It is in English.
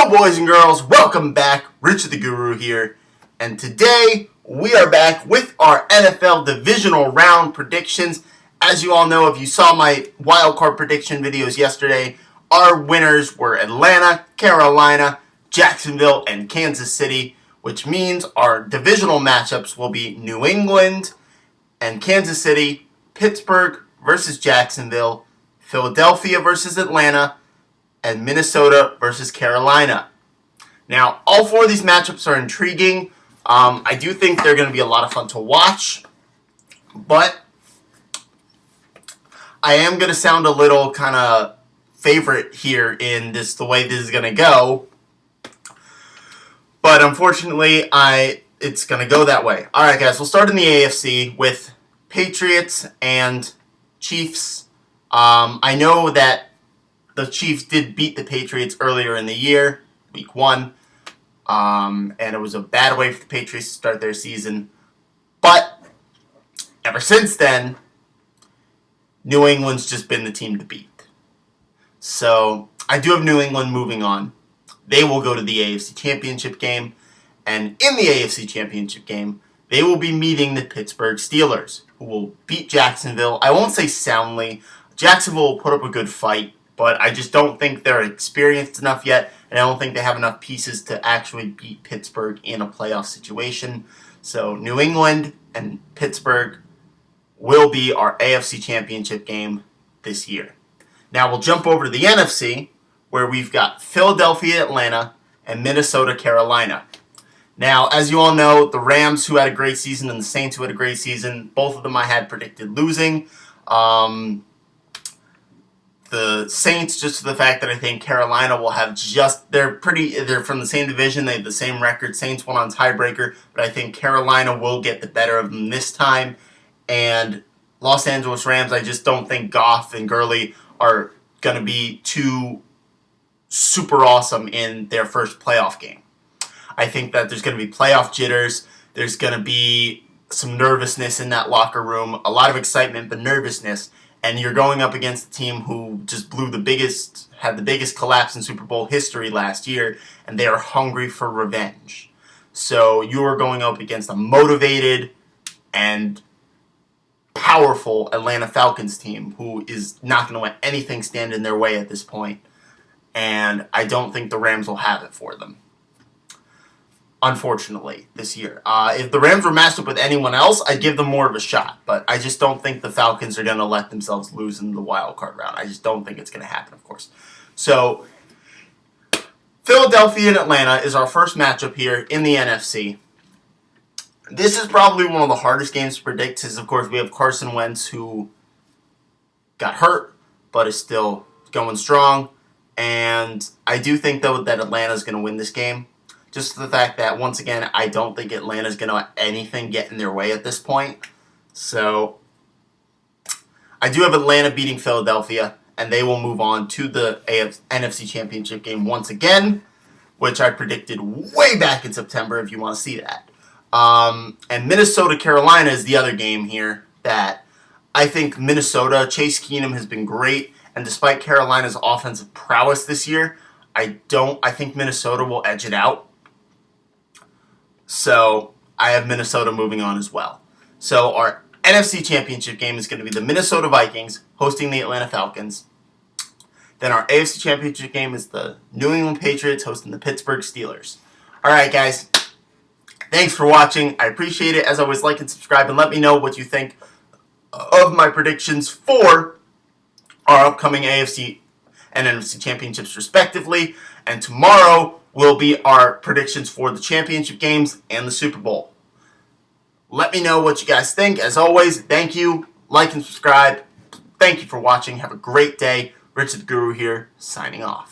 Yo, boys and girls, welcome back. Richard the Guru here, and today we are back with our NFL Divisional Round Predictions. As you all know, if you saw my wildcard prediction videos yesterday, our winners were Atlanta, Carolina, Jacksonville, and Kansas City, which means our divisional matchups will be New England and Kansas City, Pittsburgh versus Jacksonville, Philadelphia versus Atlanta, and Minnesota versus Carolina. Now, all four of these matchups are intriguing. I do think they're going to be a lot of fun to watch, but I am going to sound a little kind of favorite here in the way this is going to go. But unfortunately, it's going to go that way. All right, guys, we'll start in the AFC with Patriots and Chiefs. I know that the Chiefs did beat the Patriots earlier in the year, week 1, and it was a bad way for the Patriots to start their season. But ever since then, New England's just been the team to beat. So I do have New England moving on. They will go to the AFC Championship game, and in the AFC Championship game, they will be meeting the Pittsburgh Steelers, who will beat Jacksonville. I won't say soundly. Jacksonville will put up a good fight, but I just don't think they're experienced enough yet, and I don't think they have enough pieces to actually beat Pittsburgh in a playoff situation. So New England and Pittsburgh will be our AFC Championship game this year. Now we'll jump over to the NFC, where we've got Philadelphia, Atlanta, and Minnesota, Carolina. Now, as you all know, the Rams, who had a great season, and the Saints, who had a great season, both of them I had predicted losing. The Saints, just to the fact that I think Carolina will have they're from the same division, they have the same record. Saints won on tiebreaker, but I think Carolina will get the better of them this time. And Los Angeles Rams, I just don't think Goff and Gurley are going to be too super awesome in their first playoff game. I think that there's going to be playoff jitters. There's going to be some nervousness in that locker room, a lot of excitement, but nervousness. And you're going up against a team who just had the biggest collapse in Super Bowl history last year, and they are hungry for revenge. So you are going up against a motivated and powerful Atlanta Falcons team who is not going to let anything stand in their way at this point. And I don't think the Rams will have it for them, unfortunately, this year. If the Rams were matched up with anyone else, I'd give them more of a shot. But I just don't think the Falcons are going to let themselves lose in the wild card round. I just don't think it's going to happen, of course. So, Philadelphia and Atlanta is our first matchup here in the NFC. This is probably one of the hardest games to predict, because, of course, we have Carson Wentz, who got hurt, but is still going strong. And I do think, though, that Atlanta is going to win this game. Just the fact that, once again, I don't think Atlanta's going to let anything get in their way at this point. So, I do have Atlanta beating Philadelphia, and they will move on to the NFC Championship game once again, which I predicted way back in September, if you want to see that. And Minnesota, Carolina is the other game here that I think Minnesota, Chase Keenum has been great, and despite Carolina's offensive prowess this year, I think Minnesota will edge it out. So, I have Minnesota moving on as well. So, our NFC Championship game is going to be the Minnesota Vikings hosting the Atlanta Falcons. Then our AFC Championship game is the New England Patriots hosting the Pittsburgh Steelers. Alright, guys. Thanks for watching. I appreciate it. As always, like and subscribe, and let me know what you think of my predictions for our upcoming AFC and NFC Championships, respectively. And tomorrow will be our predictions for the championship games and the Super Bowl. Let me know what you guys think. As always, thank you. Like and subscribe. Thank you for watching. Have a great day. Richard the Guru here, signing off.